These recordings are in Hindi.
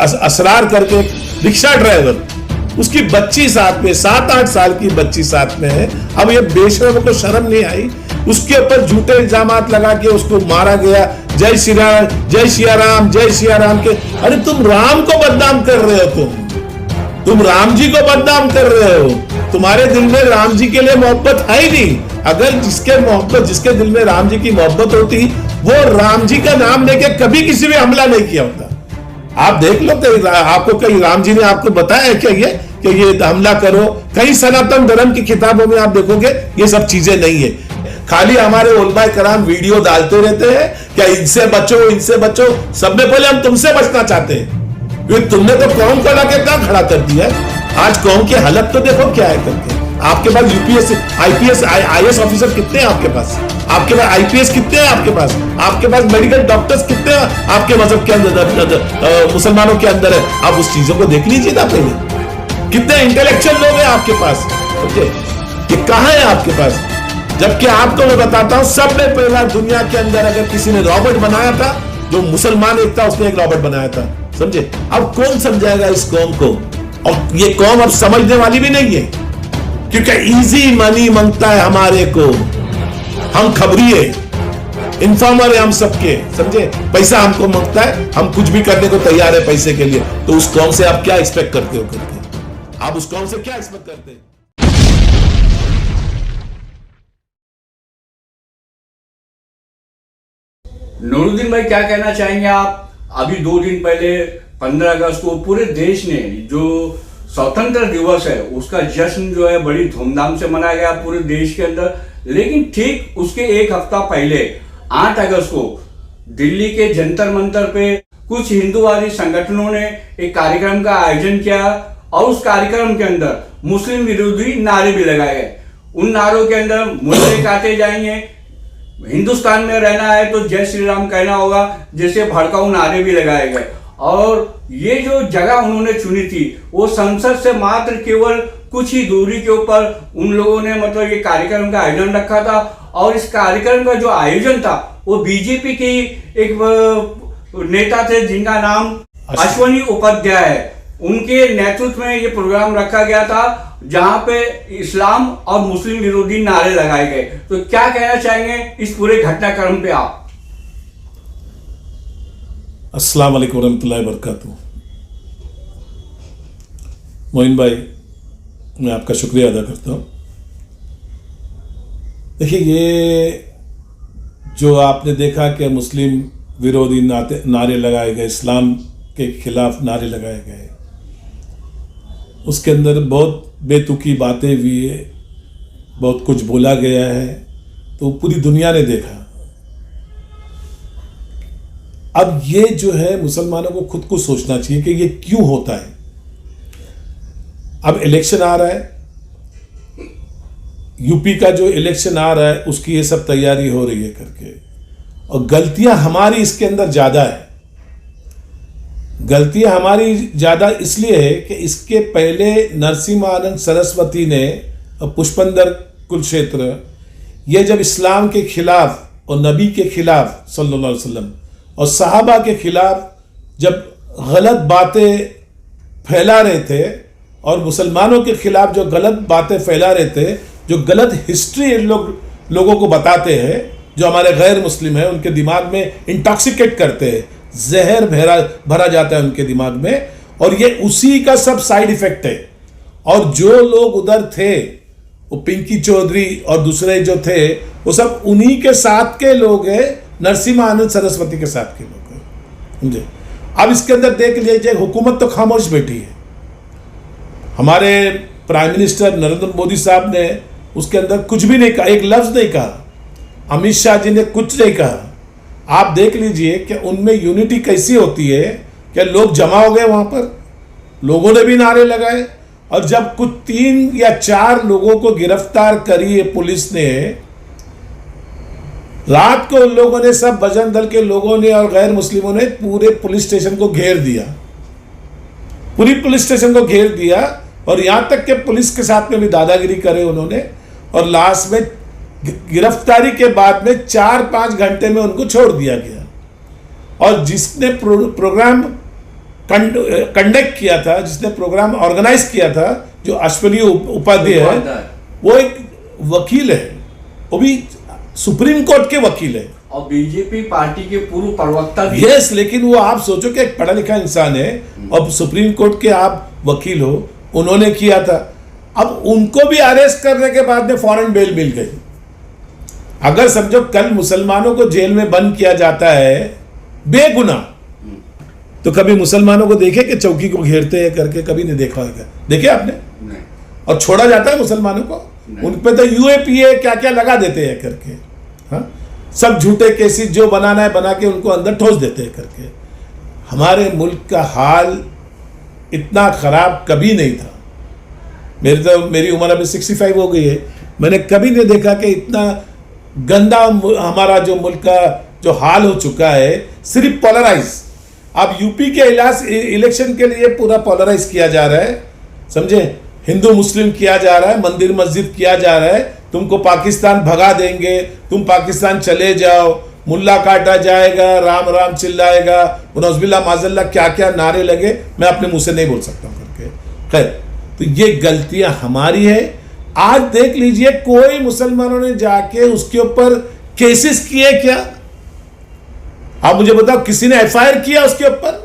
असरार करके रिक्शा ड्राइवर, उसकी बच्ची साथ में, 7-8 साल की बच्ची साथ में है। अब ये बेशर्म को शर्म नहीं आई, उसके ऊपर झूठे इल्जामात लगा के उसको मारा गया। जय श्री राम, जय सिया राम, जय सिया राम के। अरे तुम राम को बदनाम कर रहे हो, तुम राम जी को बदनाम कर रहे हो। तुम्हारे दिल में राम जी के लिए मोहब्बत है ही नहीं। अगर जिसके दिल में राम जी की मोहब्बत होती, वो राम जी का नाम लेके कभी किसी पे हमला नहीं किया होता। आप देख लो, आपको कहीं राम जी ने आपको बताया है क्या कि ये हमला करो? कई सनातन धर्म की किताबों में आप देखोगे ये सब चीजें नहीं है। खाली हमारे उलमाए कराम वीडियो डालते रहते हैं, क्या इनसे बचो, इनसे बचो। सबसे पहले हम तुमसे बचना चाहते हैं, क्योंकि तुमने तो कौम को लाके कहां खड़ा कर दिया है। आज कौम की हालत तो देखो क्या है करके। आपके पास यूपीएससी, आईपीएस, आईएएस ऑफिसर कितने हैं आपके पास? आपके पास आईपीएस कितने हैं आपके पास? आपके पास मेडिकल डॉक्टर्स कितने हैं आपके मजहब के अंदर, मुसलमानों के अंदर है? आप उस चीजों को देख लीजिए ना पहले। कितने इंटेलेक्चुअल लोग हैं आपके पास? ओके, ये कहां है आपके पास? जबकि आपको मैं बताता हूं, सबसे पहला दुनिया के अंदर अगर किसी ने रॉबोट बनाया था, जो मुसलमान एक था, उसने एक रॉबोट बनाया था। समझे? अब कौन समझाएगा इस कौम को? और ये कौम अब समझने वाली भी नहीं है, क्योंकि इजी मनी मांगता है हमारे को। हम खबरी है, इन्फॉर्मर है हम सबके, समझे? पैसा हमको मांगता है, हम कुछ भी करने को तैयार है पैसे के लिए। तो उस कौम से आप क्या एक्सपेक्ट करते हो करके? आप उस कौम से क्या एक्सपेक्ट करते हैं? नूरुद्दीन भाई, क्या कहना चाहेंगे आप? अभी 2 दिन पहले 15 अगस्त को पूरे देश ने जो स्वतंत्र दिवस है उसका जश्न जो है बड़ी धूमधाम से मनाया गया पूरे देश के अंदर। लेकिन ठीक उसके एक हफ्ता पहले 8 अगस्त को दिल्ली के जंतर मंतर पे कुछ हिंदूवादी संगठनों ने एक कार्यक्रम का आयोजन किया और उस कार्यक्रम के अंदर मुस्लिम विरोधी नारे भी लगाए गए। उन नारों के अंदर मुर्दे काटे जाएंगे, हिंदुस्तान में रहना है तो जय श्री राम कहना होगा, जैसे भड़काऊ नारे भी लगाए गए। और ये जो जगह उन्होंने चुनी थी वो संसद से मात्र केवल कुछ ही दूरी के ऊपर उन लोगों ने मतलब ये कार्यक्रम का आयोजन रखा था। और इस कार्यक्रम का जो आयोजन था वो बीजेपी की एक नेता थे जिनका नाम अश्वनी उपाध्याय है, उनके नेतृत्व में ये प्रोग्राम रखा गया था, जहां पे इस्लाम और मुस्लिम विरोधी नारे लगाए गए। तो क्या कहना चाहेंगे इस पूरे घटनाक्रम पे आप? अस्सलाम वालेकुम रहमतुल्लाहि वबरकातुहू। मोइन भाई, मैं आपका शुक्रिया अदा करता हूँ। देखिए, ये जो आपने देखा कि मुस्लिम विरोधी नारे लगाए गए, इस्लाम के खिलाफ नारे लगाए गए, उसके अंदर बहुत बेतुकी बातें हुई है, बहुत कुछ बोला गया है, तो पूरी दुनिया ने देखा। अब ये जो है मुसलमानों को खुद को सोचना चाहिए कि ये क्यों होता है। अब इलेक्शन आ रहा है, यूपी का जो इलेक्शन आ रहा है उसकी ये सब तैयारी हो रही है करके, और गलतियां हमारी इसके अंदर ज़्यादा है। गलतियां हमारी ज़्यादा इसलिए है कि इसके पहले नरसिम्हानंद सरस्वती ने पुष्पंदर कुलक्षेत्र, ये जब इस्लाम के खिलाफ और नबी के खिलाफ सल्लल्लाहु अलैहि वसल्लम और सहाबा के खिलाफ जब गलत बातें फैला रहे थे, और मुसलमानों के खिलाफ जो गलत बातें फैला रहे थे, जो गलत हिस्ट्री लोगों को बताते हैं, जो हमारे गैर मुस्लिम हैं, उनके दिमाग में इंटॉक्सिकेट करते हैं, जहर भरा जाता है उनके दिमाग में, और ये उसी का सब साइड इफेक्ट है। और जो लोग उधर थे, वो पिंकी चौधरी और दूसरे जो थे, वो सब उन्हीं के साथ के लोग हैं, नरसिम्हानंद सरस्वती के साथ के लोग हैं, समझे? अब इसके अंदर देख लीजिए, हुकूमत तो खामोश बैठी है। हमारे प्राइम मिनिस्टर नरेंद्र मोदी साहब ने उसके अंदर कुछ भी नहीं कहा, एक लफ्ज नहीं कहा। अमित शाह जी ने कुछ नहीं कहा। आप देख लीजिए कि उनमें यूनिटी कैसी होती है कि लोग जमा हो गए वहां पर, लोगों ने भी नारे लगाए, और जब कुछ 3 या 4 लोगों को गिरफ्तार करी है पुलिस ने, रात को उन लोगों ने, सब बजरंग दल के लोगों ने और गैर मुस्लिमों ने पूरे पुलिस स्टेशन को घेर दिया, पूरी पुलिस स्टेशन को घेर दिया, और यहां तक कि पुलिस के साथ में भी दादागिरी करे उन्होंने, और लास्ट में गिरफ्तारी के बाद में 4-5 घंटे में उनको छोड़ दिया गया। और जिसने प्रोग्राम कंडक्ट किया था, जिसने प्रोग्राम ऑर्गेनाइज किया था, जो अश्विनी उपाध्याय है, वो एक वकील है, वो भी सुप्रीम कोर्ट के वकील है और बीजेपी पार्टी के पूर्व प्रवक्ता भी। यस, लेकिन वो आप सोचो कि एक पढ़ा लिखा इंसान है और सुप्रीम कोर्ट के आप वकील हो, उन्होंने किया था। अब उनको भी अरेस्ट करने के बाद में फौरन बेल मिल गई। अगर समझो कल मुसलमानों को जेल में बंद किया जाता है बेगुनाह, तो कभी मुसलमानों को देखे कि चौकी को घेरते हैं करके, कभी नहीं देखा होगा, देखे आपने? नहीं। और छोड़ा जाता है मुसलमानों को, उन पे तो यूएपीए क्या क्या लगा देते हैं करके, हाँ, सब झूठे केसेस जो बनाना है बना के उनको अंदर ठोस देते हैं करके। हमारे मुल्क का हाल इतना खराब कभी नहीं था। मेरी उम्र अभी 65 हो गई है, मैंने कभी नहीं देखा कि इतना गंदा हमारा जो मुल्क का जो हाल हो चुका है। सिर्फ पोलराइज, अब यूपी के इलेक्शन के लिए पूरा पोलराइज किया जा रहा है, समझे? हिंदू मुस्लिम किया जा रहा है, मंदिर मस्जिद किया जा रहा है, तुमको पाकिस्तान भगा देंगे, तुम पाकिस्तान चले जाओ, मुल्ला काटा जाएगा, राम राम चिल्लाएगा, नौज़ुबिल्लाह माज़ल्लाह क्या क्या नारे लगे, मैं अपने मुंह से नहीं बोल सकता हूं करके। खैर, तो ये गलतियां हमारी है। आज देख लीजिए, कोई मुसलमानों ने जाके उसके ऊपर केसेस किए क्या? आप मुझे बताओ, किसी ने एफआईआर किया उसके ऊपर?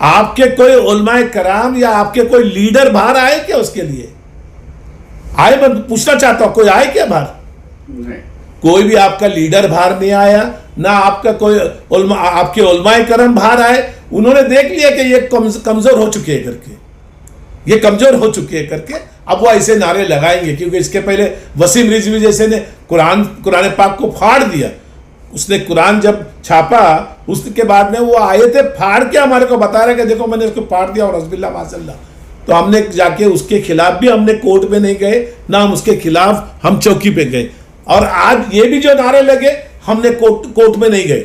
आपके कोई उलमाए कराम या आपके कोई लीडर बाहर आए क्या उसके लिए? आए? मैं पूछना चाहता हूं, कोई आए क्या बाहर? नहीं। कोई भी आपका लीडर बाहर नहीं आया, ना आपका कोई आपके उलमाए करम बाहर आए। उन्होंने देख लिया कि ये कमजोर हो चुके हैं करके, ये कमजोर हो चुके हैं करके, अब वो ऐसे नारे लगाएंगे। क्योंकि इसके पहले वसीम रिजवी जैसे ने कुरान पाक को फाड़ दिया। उसने कुरान जब छापा, उसके बाद में वो आए थे फाड़ के हमारे को बता रहे कि देखो मैंने उसको फाड़ दिया, और नौज़ुबिल्लाह माज़ल्लाह। तो हमने जाके उसके खिलाफ भी हमने कोर्ट में नहीं गए, ना हम उसके खिलाफ हम चौकी पे गए। और आज ये भी जो नारे लगे, हमने कोर्ट में नहीं गए,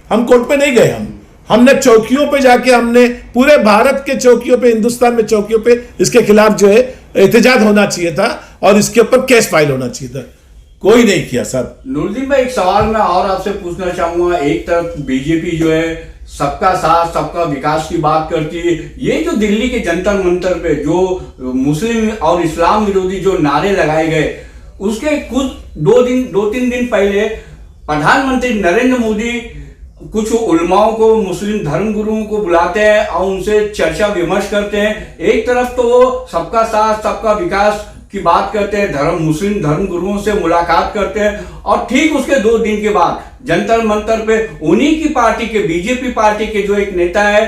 हम कोर्ट में नहीं गए, हमने चौकियों पे जाके, हमने पूरे भारत के चौकियों पे, हिंदुस्तान में चौकियों पे इसके खिलाफ जो है एहतजाज होना चाहिए था और इसके ऊपर केस फाइल होना चाहिए था। कोई नहीं किया सर। नूरुद्दीन भाई, एक सवाल मैं और आपसे पूछना चाहूंगा। एक तरफ बीजेपी जो है सबका साथ सबका विकास की बात करती है, ये जो दिल्ली के जंतर मंतर पे जो मुस्लिम और इस्लाम विरोधी जो नारे लगाए गए, उसके कुछ दो तीन दिन पहले प्रधानमंत्री नरेंद्र मोदी कुछ उलमाओं को, मुस्लिम धर्म गुरुओं को बुलाते हैं और उनसे चर्चा विमर्श करते हैं। एक तरफ तो वो सबका साथ सबका विकास की बात करते हैं, मुस्लिम धर्म गुरुओं से मुलाकात करते हैं, और ठीक उसके 2 दिन के बाद जंतर मंतर पे उन्हीं की पार्टी के, बीजेपी पार्टी के जो एक नेता है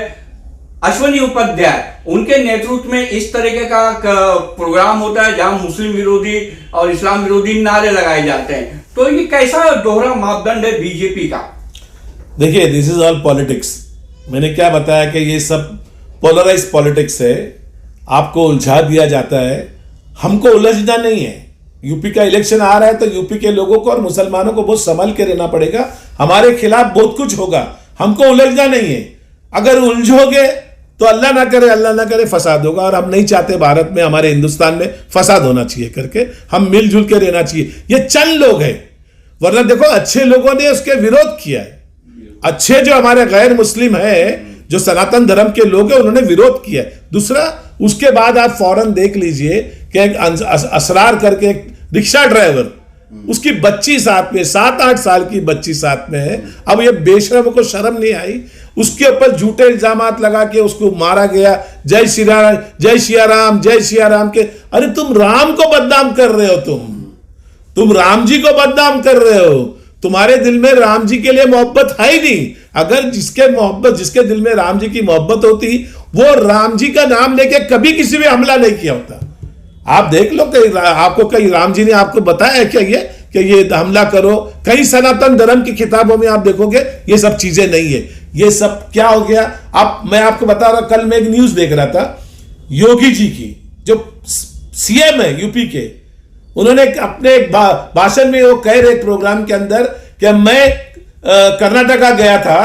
अश्विनी उपाध्याय, उनके नेतृत्व में इस तरीके का प्रोग्राम होता है जहां मुस्लिम विरोधी और इस्लाम विरोधी नारे लगाए जाते हैं। तो ये कैसा दोहरा मापदंड है बीजेपी का? देखिए, दिस इज ऑल पॉलिटिक्स। मैंने क्या बताया कि ये सब पोलराइज पॉलिटिक्स है, आपको उलझा दिया जाता है। हमको उलझना नहीं है। यूपी का इलेक्शन आ रहा है तो यूपी के लोगों को और मुसलमानों को बहुत संभल के रहना पड़ेगा। हमारे खिलाफ बहुत कुछ होगा, हमको उलझना नहीं है। अगर उलझोगे तो अल्लाह ना करे फसाद होगा, और हम नहीं चाहते भारत में, हमारे हिंदुस्तान में फसाद होना चाहिए करके। हम मिलजुल के रहना चाहिए। ये चंद लोग हैं, वरना देखो अच्छे लोगों ने उसके विरोध किया है। अच्छे जो हमारे गैर मुस्लिम है, जो सनातन धर्म के लोग हैं, उन्होंने विरोध किया है। दूसरा, उसके बाद आप फौरन देख लीजिए कि एक असरार करके एक रिक्शा ड्राइवर, उसकी बच्ची साथ में, 7-8 साल की बच्ची साथ में है। अब ये बेशरम को शर्म नहीं आई, उसके ऊपर झूठे इल्जामात लगा के उसको मारा गया। जय श्री राम, जय सिया राम, जय सिया राम के। अरे तुम राम को बदनाम कर रहे हो, तुम राम जी को बदनाम कर रहे हो। तुम्हारे दिल में राम जी के लिए मोहब्बत है ही नहीं। अगर जिसके दिल में राम जी की मोहब्बत होती, वो राम जी का नाम लेके कभी किसी पे हमला नहीं किया होता। आप देख लो, आपको कहीं राम जी ने आपको बताया क्या कि ये हमला करो? कई सनातन धर्म की किताबों में आप देखोगे ये सब चीजें नहीं है। ये सब क्या हो गया? मैं आपको बता रहा, कल मैं एक न्यूज देख रहा था योगी जी की, जो सीएम है यूपी के। उन्होंने अपने भाषण में वो कह रहे प्रोग्राम के अंदर कि मैं कर्नाटका गया था,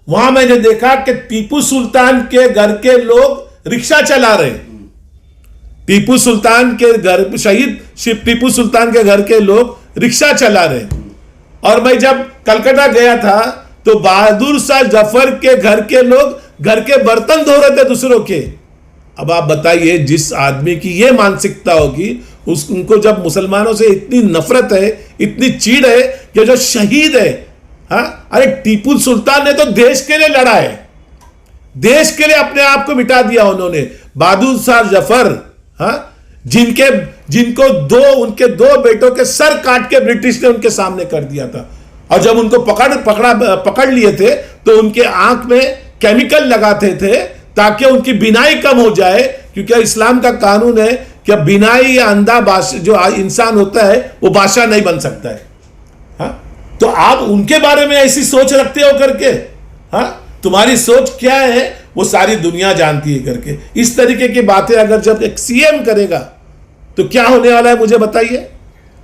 वहां मैंने देखा कि टीपू सुल्तान के घर के लोग रिक्शा चला रहे। टीपू सुल्तान के घर, शहीद टीपू सुल्तान के घर के लोग रिक्शा चला रहे। और मैं जब कलकत्ता गया था तो बहादुर शाह जफर के घर के लोग घर के बर्तन धो रहे थे दूसरों के। अब आप बताइए, जिस आदमी की ये मानसिकता होगी, उनको जब मुसलमानों से इतनी नफरत है, इतनी चीड़ है कि जो शहीद है, हाँ, अरे टीपू सुल्तान ने तो देश के लिए लड़ा है, देश के लिए अपने आप को मिटा दिया उन्होंने। बहादुर शाह जफर, हाँ, जिनको उनके दो बेटों के सर काट के ब्रिटिश ने उनके सामने कर दिया था, और जब उनको पकड़ लिए थे तो उनके आंख में केमिकल लगाते थे ताकि उनकी बिनाई कम हो जाए, क्योंकि इस्लाम का कानून है कि बिनाई या अंधा जो इंसान होता है वो बादशाह नहीं बन सकता है। हाँ? तो आप उनके बारे में ऐसी सोच रखते हो करके, हाँ, तुम्हारी सोच क्या है वो सारी दुनिया जानती है करके। इस तरीके की बातें अगर जब एक सीएम करेगा तो क्या होने वाला है, मुझे बताइए।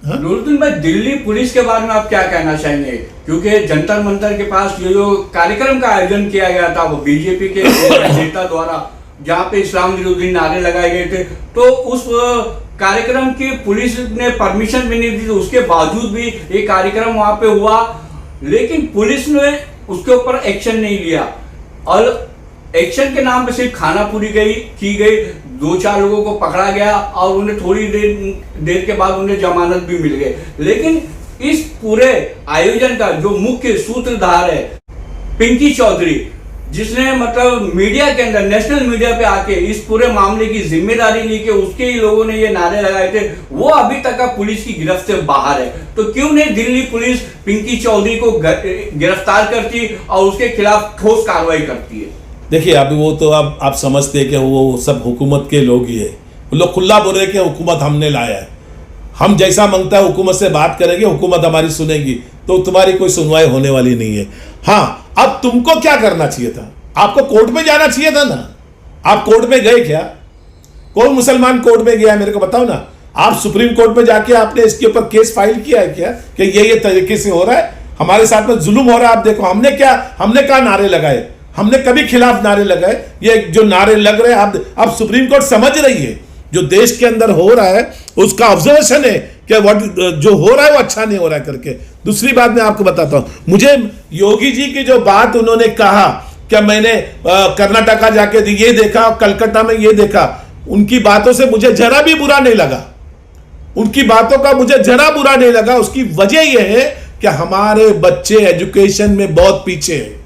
नूरुद्दीन भाई, दिल्ली पुलिस के बारे में आप क्या कहना चाहेंगे? क्योंकि जंतर मंतर के पास ये जो कार्यक्रम का आयोजन किया गया था वो बीजेपी के नेता द्वारा, जहां पे इस्लाम विरोधी नारे लगाए गए थे, तो उस कार्यक्रम की पुलिस ने परमिशन भी नहीं दी, तो उसके बावजूद भी ये कार्यक्रम वहां पे हुआ, लेकिन पुलिस ने उसके ऊपर एक्शन नहीं लिया, और एक्शन के नाम पे सिर्फ खानापुरी की गई, 2-4 लोगों को पकड़ा गया और उन्हें थोड़ी देर के बाद उन्हें जमानत भी मिल गई। लेकिन इस पूरे आयोजन का जो मुख्य सूत्रधार है पिंकी चौधरी, जिसने मतलब मीडिया के अंदर, नेशनल मीडिया पे आके इस पूरे मामले की जिम्मेदारी ली कि उसके ही लोगों ने ये नारे लगाए थे, वो अभी तक का पुलिस की गिरफ्त से बाहर है। तो क्यों नहीं दिल्ली पुलिस पिंकी चौधरी को गिरफ्तार करती और उसके खिलाफ ठोस कार्रवाई करती है? देखिए, अभी वो तो आप समझते हैं कि वो सब हुकूमत के लोग ही है। वो लोग खुला बोल रहे कि हुकूमत हमने लाया है, हम जैसा मांगता है हुकूमत से बात करेंगे, हुकूमत हमारी सुनेगी, तो तुम्हारी कोई सुनवाई होने वाली नहीं है। हाँ, अब तुमको क्या करना चाहिए था? आपको कोर्ट में जाना चाहिए था ना। आप कोर्ट में गए क्या? कौन मुसलमान कोर्ट में गया मेरे को बताओ ना। आप सुप्रीम कोर्ट में जाके आपने इसके ऊपर केस फाइल किया है क्या कि ये तरीके से हो रहा है, हमारे साथ में जुल्म हो रहा है? आप देखो, हमने क्या नारे लगाए? हमने कभी खिलाफ नारे लगाए? ये जो नारे लग रहे हैं, अब सुप्रीम कोर्ट समझ रही है जो देश के अंदर हो रहा है, उसका ऑब्जर्वेशन है कि जो हो रहा है वो अच्छा नहीं हो रहा है करके। दूसरी बात मैं आपको बताता हूं, मुझे योगी जी की जो बात उन्होंने कहा कि मैंने कर्नाटका जाके ये देखा, कलकत्ता में ये देखा, उनकी बातों से मुझे जरा भी बुरा नहीं लगा। उनकी बातों का मुझे जरा बुरा नहीं लगा। उसकी वजह यह है कि हमारे बच्चे एजुकेशन में बहुत पीछे हैं।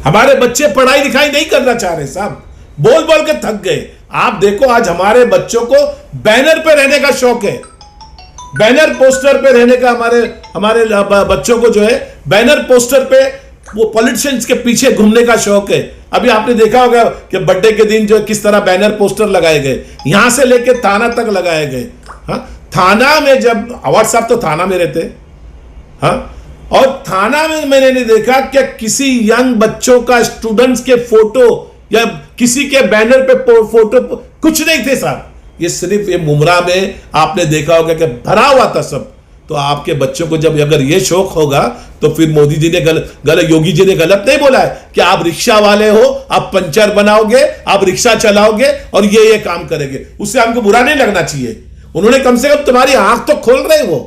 हमारे बच्चे पढ़ाई लिखाई नहीं करना चाह रहे साहब, बोल बोल के थक गए। आप देखो, आज हमारे बच्चों को बैनर पे रहने का शौक है, बैनर पोस्टर पे रहने का। हमारे बच्चों को जो है बैनर पोस्टर पे, वो पॉलिटिशियंस के पीछे घूमने का शौक है। अभी आपने देखा होगा कि बर्थडे के दिन जो किस तरह बैनर पोस्टर लगाए गए, यहां से लेके थाना तक लगाए गए। हाँ, थाना में जब व्हाट्सएप तो थाना में रहते, हाँ, और थाना में मैंने नहीं देखा कि किसी यंग बच्चों का, स्टूडेंट्स के फोटो या किसी के बैनर पे फोटो कुछ नहीं थे साहब। ये सिर्फ ये मुमरा में आपने देखा होगा कि भरा हुआ था सब। तो आपके बच्चों को जब अगर ये शौक होगा तो फिर मोदी जी ने योगी जी ने गलत नहीं बोला है कि आप रिक्शा वाले हो, आप पंचर बनाओगे, आप रिक्शा चलाओगे और ये काम करेंगे, उससे हमको बुरा नहीं लगना चाहिए। उन्होंने कम से कम तुम्हारी आंख तो खोल रहे हो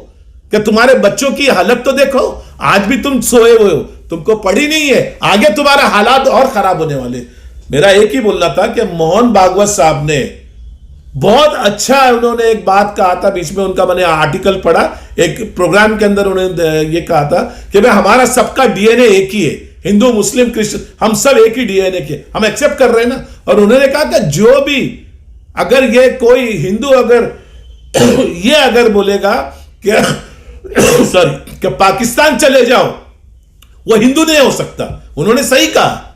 कि तुम्हारे बच्चों की हालत तो देखो। आज भी तुम सोए हुए हो, तुमको पढ़ी नहीं है, आगे तुम्हारा हालात और खराब होने वाले। मेरा एक ही बोलना था कि मोहन भागवत साहब ने बहुत अच्छा, उन्होंने एक बात कहा था बीच में, उनका मैंने आर्टिकल पढ़ा एक प्रोग्राम के अंदर, उन्होंने ये कहा था कि भाई हमारा सबका डीएनए एक ही है, हिंदू मुस्लिम क्रिश्चियन हम सब एक ही डीएनए के, हम एक्सेप्ट कर रहे हैं ना। और उन्होंने कहा कि जो भी अगर ये कोई हिंदू अगर ये अगर बोलेगा कि सॉरी कि पाकिस्तान चले जाओ, वो हिंदू नहीं हो सकता। उन्होंने सही कहा,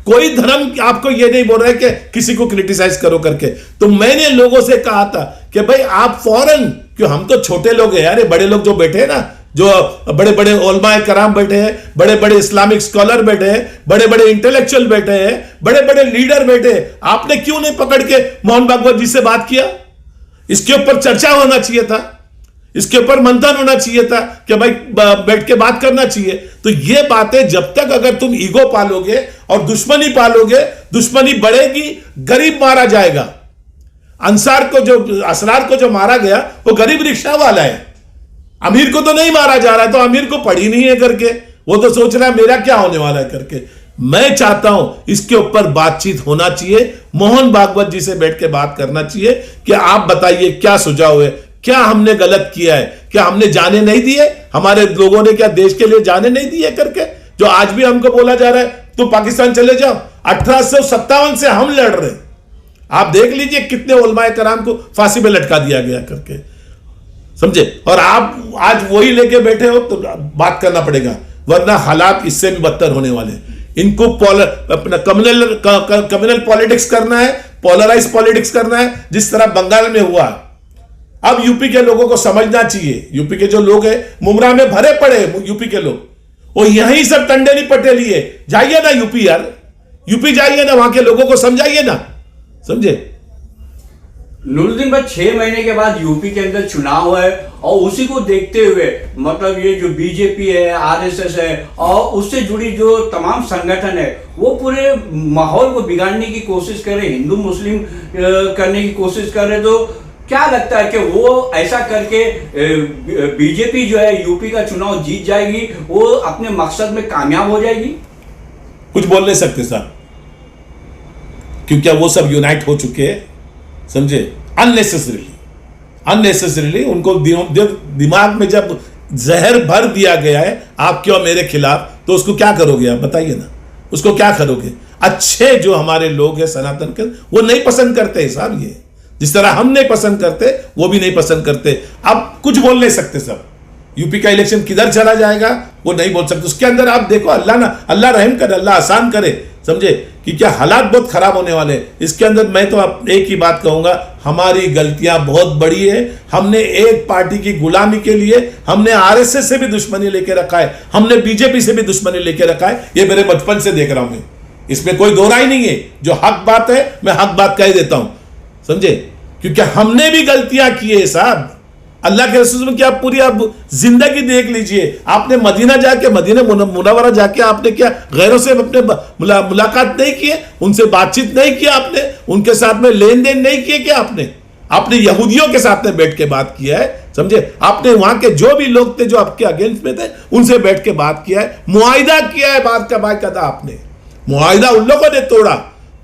कोई धर्म आपको ये नहीं बोल रहा है कि किसी को क्रिटिसाइज करो करके। तो मैंने लोगों से कहा था कि भाई आप फौरन, क्यों हम तो छोटे लोग हैं यार, बड़े लोग जो बैठे हैं ना, जो बड़े बड़े उलमाए कराम बैठे हैं, बड़े बड़े इस्लामिक स्कॉलर बैठे हैं, बड़े बड़े इंटेलेक्चुअल बैठे हैं, बड़े बड़े लीडर बैठे हैं, आपने क्यों नहीं पकड़ के मोहन भागवत जी से बात किया? इसके ऊपर चर्चा होना चाहिए था, इसके ऊपर मंथन होना चाहिए था कि भाई बैठ के बात करना चाहिए। तो ये बातें जब तक अगर तुम ईगो पालोगे और दुश्मनी पालोगे, दुश्मनी बढ़ेगी, गरीब मारा जाएगा। असरार को जो मारा गया वो गरीब रिक्शा वाला है, अमीर को तो नहीं मारा जा रहा है। तो अमीर को पड़ी नहीं है करके वो तो सोच रहा है मेरा क्या होने वाला है करके। मैं चाहता हूं इसके ऊपर बातचीत होना चाहिए, मोहन भागवत जी से बैठ के बात करना चाहिए कि आप बताइए क्या सुझाव है, क्या हमने गलत किया है, क्या हमने जाने नहीं दिए, हमारे लोगों ने क्या देश के लिए जाने नहीं दिए करके, जो आज भी हमको बोला जा रहा है तो पाकिस्तान चले जाओ। 1857 से हम लड़ रहे, आप देख लीजिए कितने उलमाए कराम को फांसी पे लटका दिया गया करके, समझे, और आप आज वही लेके बैठे हो तो बात करना पड़ेगा, वरना हालात इससे भी बदतर होने वाले। इनको अपना कम्युनल पॉलिटिक्स करना है, पोलराइज पॉलिटिक्स करना है, जिस तरह बंगाल में हुआ। अब यूपी के लोगों को समझना चाहिए, यूपी के जो लोग हैं मुमरा में भरे पड़े, यूपी के लोग वो यहीं सब टंडेली पटेली है, जाइए ना यूपी यार, यूपी जाइए ना, वहां के लोगों को समझाइए ना, समझे। नूरुद्दीन भाई 6 महीने के बाद यूपी के अंदर चुनाव है और उसी को देखते हुए मतलब ये जो बीजेपी है, आरएसएस है और उससे जुड़ी जो तमाम संगठन है वो पूरे माहौल को बिगाड़ने की कोशिश कर रहे, हिंदू मुस्लिम करने की कोशिश कर रहे। तो क्या लगता है कि वो ऐसा करके बीजेपी जो है यूपी का चुनाव जीत जाएगी, वो अपने मकसद में कामयाब हो जाएगी? कुछ बोल नहीं सकते साहब, क्योंकि वो सब यूनाइट हो चुके हैं, समझे, अननेसेसरीली उनको दिमाग में जब जहर भर दिया गया है आपके और मेरे खिलाफ, तो उसको क्या करोगे आप बताइए ना, उसको क्या करोगे। अच्छे जो हमारे लोग हैं सनातन के, वो नहीं पसंद करते साहब, ये जिस तरह हम नहीं पसंद करते वो भी नहीं पसंद करते। अब कुछ बोल नहीं सकते सब, यूपी का इलेक्शन किधर चला जाएगा वो नहीं बोल सकते। उसके अंदर आप देखो, अल्लाह रहम करे, अल्लाह आसान करे, समझे, कि क्या हालात बहुत खराब होने वाले हैं। इसके अंदर मैं तो एक ही बात कहूंगा, हमारी गलतियां बहुत बड़ी है। हमने एक पार्टी की गुलामी के लिए हमने आरएसएस से भी दुश्मनी लेके रखा है, हमने बीजेपी से भी दुश्मनी लेके रखा है। ये मेरे बचपन से देख रहा हूं मैं, इसमें कोई दो राय नहीं है। जो हक बात है मैं हक बात कह देता हूं, समझे, क्योंकि हमने भी गलतियां की है साहब। अल्लाह के रसूल में क्या पूरी आप जिंदगी देख लीजिए, आपने मदीना जाके, मदीना मुनव्वरा जाके आपने क्या गैरों से अपने मुलाकात नहीं किए, उनसे बातचीत नहीं किया आपने, उनके साथ में लेन देन नहीं किए क्या आपने यहूदियों के साथ में बैठ के बात किया है, समझे, आपने वहां के जो भी लोग थे जो आपके अगेंस्ट में थे उनसे बैठ के बात किया है, मुआहिदा किया है, बात का बायकायदा आपने मुआहिदा उन लोगों ने तोड़ा,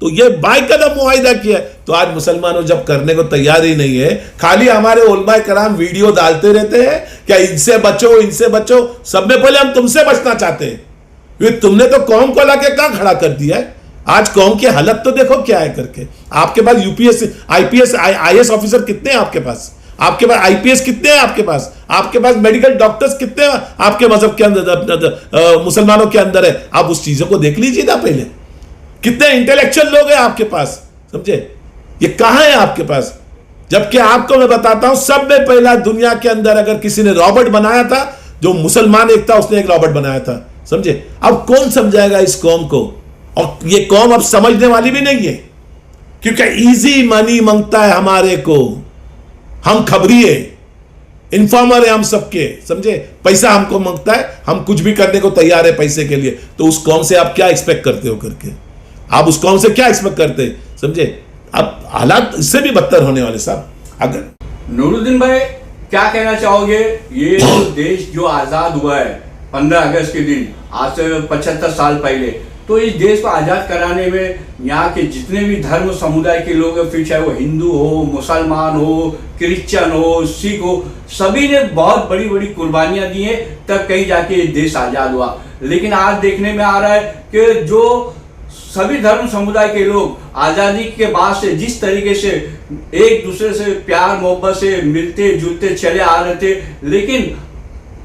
तो ये बायकायदा मुआहिदा किया। तो आज मुसलमानों जब करने को तैयार ही नहीं है, खाली हमारे उलमाए कराम वीडियो डालते रहते हैं, क्या इनसे बचो इनसे बचो। सब में पहले हम तुमसे बचना चाहते हैं, क्योंकि तुमने तो कौम को लाके कहां खड़ा कर दिया है। आज कौम की हालत तो देखो क्या है करके। आपके पास यूपीएससी आईपीएस आईएएस ऑफिसर कितने हैं आपके पास, आपके पास आईपीएस कितने हैं आपके पास मेडिकल डॉक्टर्स कितने हैं आपके मजहब के अंदर, मुसलमानों के अंदर है। आप उस चीजों को देख लीजिए ना पहले, कितने इंटेलेक्चुअल लोग हैं आपके पास, समझे, ये कहां है आपके पास। जबकि आपको मैं बताता हूं, सब में पहला दुनिया के अंदर अगर किसी ने रॉबर्ट बनाया था, जो मुसलमान एक था उसने एक रॉबर्ट बनाया था, समझे। अब कौन समझाएगा इस कौम को, और ये कौम अब समझने वाली भी नहीं है, क्योंकि इजी मनी मांगता है हमारे को। हम खबरी है, इन्फॉर्मर है हम सबके, समझे, पैसा हमको मांगता है, हम कुछ भी करने को तैयार है पैसे के लिए। तो उस कौम से आप क्या एक्सपेक्ट करते हो करके, आप उस कौम से क्या एक्सपेक्ट करते हैं, समझे। अब हालात इससे भी बदतर होने वाले साहब। अगर नूरुद्दीन भाई क्या कहना चाहोगे, ये जो देश जो आजाद हुआ है 15 अगस्त के दिन, आज से 75 साल पहले, तो इस देश को आजाद कराने में यहाँ के जितने भी धर्म समुदाय के लोग हैं, फिर चाहे वो हिंदू हो, मुसलमान हो, क्रिश्चियन हो, सिख हो, सभी ने बहुत बड़ी बड़ी कुर्बानियां दी हैं, तब कहीं जाके ये देश आजाद हुआ। लेकिन आज देखने में आ रहा है कि जो सभी धर्म समुदाय के लोग आजादी के बाद से जिस तरीके से एक दूसरे से प्यार मोहब्बत से मिलते जुलते चले आ रहे थे, लेकिन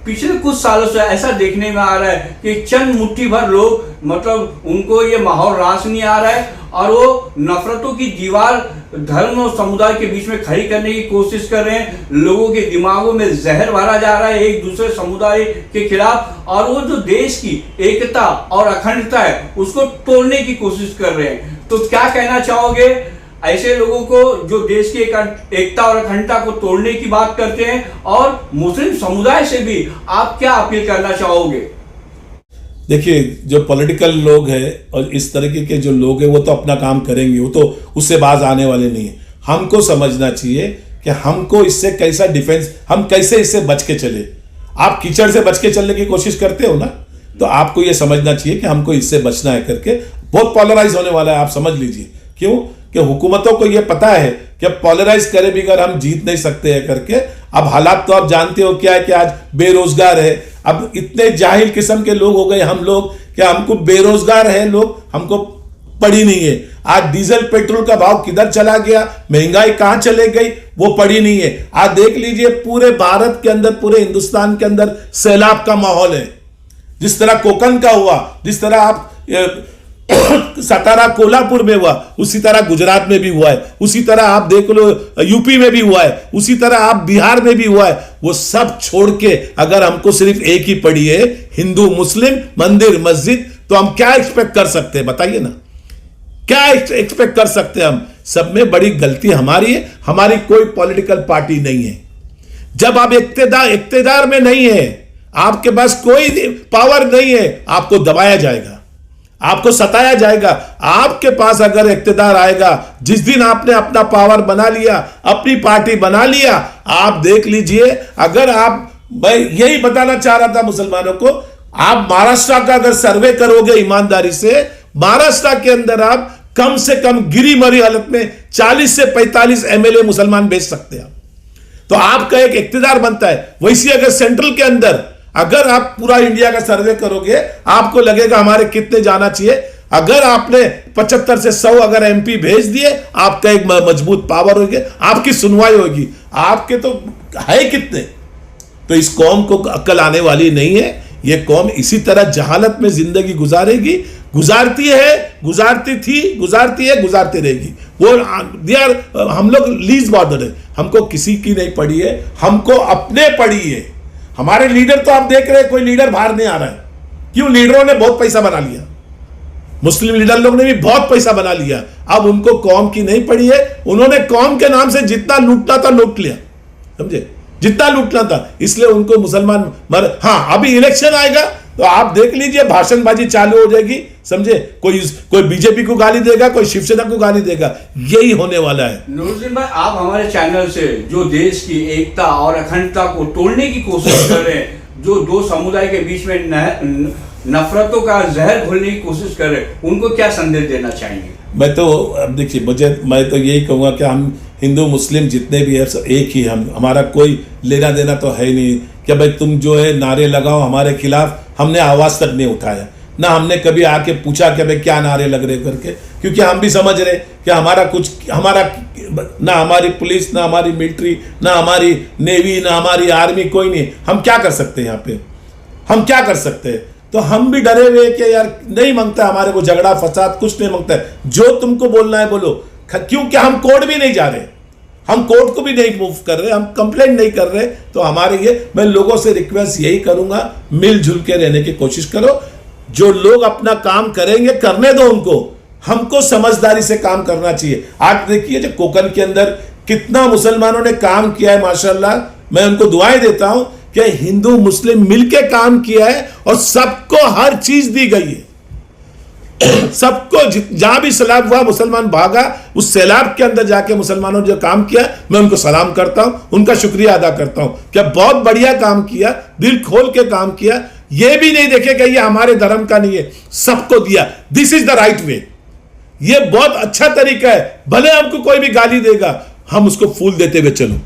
पिछले कुछ सालों से ऐसा देखने में आ रहा है कि चंद मुट्ठी भर लोग, मतलब उनको ये माहौल रास नहीं आ रहा है और वो नफरतों की दीवार धर्म और समुदाय के बीच में खड़ी करने की कोशिश कर रहे हैं। लोगों के दिमागों में जहर भरा जा रहा है एक दूसरे समुदाय के खिलाफ, और वो जो देश की एकता और अखंडता है उसको तोड़ने की कोशिश कर रहे हैं। तो क्या कहना चाहोगे ऐसे लोगों को जो देश की एकता और अखंडता को तोड़ने की बात करते हैं, और मुस्लिम समुदाय से भी आप क्या अपील करना चाहोगे? देखिए, जो पॉलिटिकल लोग हैं और इस तरीके के जो लोग हैं वो तो अपना काम करेंगे, वो तो उससे बाज आने वाले नहीं है। हमको समझना चाहिए कि हमको इससे कैसा डिफेंस, हम कैसे इससे बच के चले। आप कीचड़ से बच के चलने की कोशिश करते हो ना, तो आपको ये समझना चाहिए कि हमको इससे बचना है करके। बहुत पॉलराइज होने वाला है, आप समझ लीजिए। क्यों कि हुकूमतों को ये पता है कि पॉलराइज करे भी अगर हम जीत नहीं सकते हैं करके। अब हालात तो आप जानते हो क्या है कि आज बेरोजगार है, अब इतने जाहिल किस्म के लोग हो गए हम लोग कि हमको बेरोजगार है लोग, हमको पड़ी नहीं है। आज डीजल पेट्रोल का भाव किधर चला गया, महंगाई कहां चले गई, वो पड़ी नहीं है। आज देख लीजिए पूरे भारत के अंदर, पूरे हिंदुस्तान के अंदर सैलाब का माहौल है। जिस तरह कोकन का हुआ, जिस तरह आप सतारा कोल्हापुर में हुआ, उसी तरह गुजरात में भी हुआ है, उसी तरह आप देख लो यूपी में भी हुआ है, उसी तरह आप बिहार में भी हुआ है। वो सब छोड़ के अगर हमको सिर्फ एक ही पड़ी है, हिंदू मुस्लिम मंदिर मस्जिद, तो हम क्या एक्सपेक्ट कर सकते हैं बताइए ना, क्या एक्सपेक्ट कर सकते हैं हम? सब में बड़ी गलती हमारी है। हमारी कोई पॉलिटिकल पार्टी नहीं है। जब आप इक्तेदार में नहीं है, आपके पास कोई पावर नहीं है, आपको दबाया जाएगा, आपको सताया जाएगा। आपके पास अगर इक्तेदार आएगा, जिस दिन आपने अपना पावर बना लिया, अपनी पार्टी बना लिया, आप देख लीजिए। अगर आप, मैं यही बताना चाह रहा था मुसलमानों को, आप महाराष्ट्र का अगर सर्वे करोगे ईमानदारी से, महाराष्ट्र के अंदर आप कम से कम गिरी मरी हालत में 40 से 45 एमएलए मुसलमान भेज सकते हैं। तो आपका एक इक्तिदार बनता है। वैसे अगर सेंट्रल के अंदर अगर आप पूरा इंडिया का सर्वे करोगे, आपको लगेगा हमारे कितने जाना चाहिए। अगर आपने 75 से 100 अगर एमपी भेज दिए, आपका एक मजबूत पावर होगी, आपकी सुनवाई होगी। आपके तो है कितने? तो इस कौम को अक्ल आने वाली नहीं है। ये कौम इसी तरह जहालत में जिंदगी गुजारेगी, गुजारती है, गुजारती थी, गुजारती है, गुजारती रहेगी। वो यार हम लोग लीज बॉर्डर है, हमको किसी की नहीं पड़ी है, हमको अपने पड़ी है। हमारे लीडर तो आप देख रहे हैं, कोई लीडर बाहर नहीं आ रहा है। क्यों? लीडरों ने बहुत पैसा बना लिया, मुस्लिम लीडर लोग ने भी बहुत पैसा बना लिया। अब उनको कौम की नहीं पड़ी है। उन्होंने कौम के नाम से जितना लूटना था लूट लिया, समझे, जितना लूटना था। इसलिए उनको मुसलमान हाँ, अभी इलेक्शन आएगा तो आप देख लीजिए भाषणबाजी चालू हो जाएगी, समझे। कोई बीजेपी को गाली देगा, कोई शिवसेना को गाली देगा, यही होने वाला है। नूरुद्दीन भाई, आप हमारे चैनल से जो देश की एकता और अखंडता को तोड़ने की कोशिश कर रहे हैं, जो दो समुदाय के बीच में नफरतों का जहर घोलने की कोशिश कर रहे हैं, उनको क्या संदेश देना चाहेंगे? मैं तो देखिए, मैं तो यही कहूँगा कि हम हिंदू मुस्लिम जितने भी है सब एक ही, हमारा कोई लेना देना तो है ही नहीं कि भाई तुम जो है नारे लगाओ हमारे खिलाफ। हमने आवाज़ तक नहीं उठाया, ना हमने कभी आके पूछा कि भाई क्या नारे लग रहे करके, क्योंकि हम भी समझ रहे कि हमारा ना हमारी पुलिस, ना हमारी मिलिट्री, ना हमारी नेवी, ना हमारी आर्मी, कोई नहीं। हम क्या कर सकते हैं यहाँ पे? हम क्या कर सकते हैं? तो हम भी डरे हुए कि यार नहीं मांगता हमारे को झगड़ा फसाद, कुछ नहीं मांगता है। जो तुमको बोलना है बोलो, क्योंकि हम कोर्ट भी नहीं जा रहे, हम कोर्ट को भी नहीं मूव कर रहे, हम कंप्लेंट नहीं कर रहे। तो हमारे ये, मैं लोगों से रिक्वेस्ट यही करूंगा, मिलजुल के रहने की कोशिश करो। जो लोग अपना काम करेंगे करने दो उनको, हमको समझदारी से काम करना चाहिए। आज देखिए जो कोकन के अंदर कितना मुसलमानों ने काम किया है, माशाल्लाह। मैं उनको दुआएं देता हूं कि हिंदू मुस्लिम मिलके काम किया है और सबको हर चीज दी गई है। सबको जहां भी सैलाब हुआ मुसलमान भागा, उस सैलाब के अंदर जाके मुसलमानों ने जो काम किया, मैं उनको सलाम करता हूं, उनका शुक्रिया अदा करता हूं। क्या बहुत बढ़िया काम किया, दिल खोल के काम किया। ये भी नहीं देखे कि ये हमारे धर्म का नहीं है, सबको दिया। This is the right way. ये बहुत अच्छा तरीका है। भले हमको कोई भी गाली देगा, हम उसको फूल देते हुए चलो।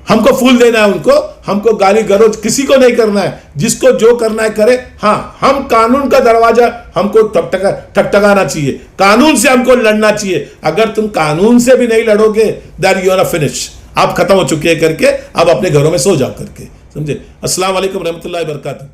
हमको फूल देना है उनको, हमको गाली गलौज किसी को नहीं करना है। जिसको जो करना है करे। हाँ, हम कानून का दरवाजा हमको ठकठकाना चाहिए, कानून से हमको लड़ना चाहिए। अगर तुम कानून से भी नहीं लड़ोगे, दैट यू आर फिनिश, आप खत्म हो चुके हैं करके, अब अपने घरों में सो जाओ करके, समझे। अस्सलाम वालेकुम रहमतुल्लाहि व बरकातहू।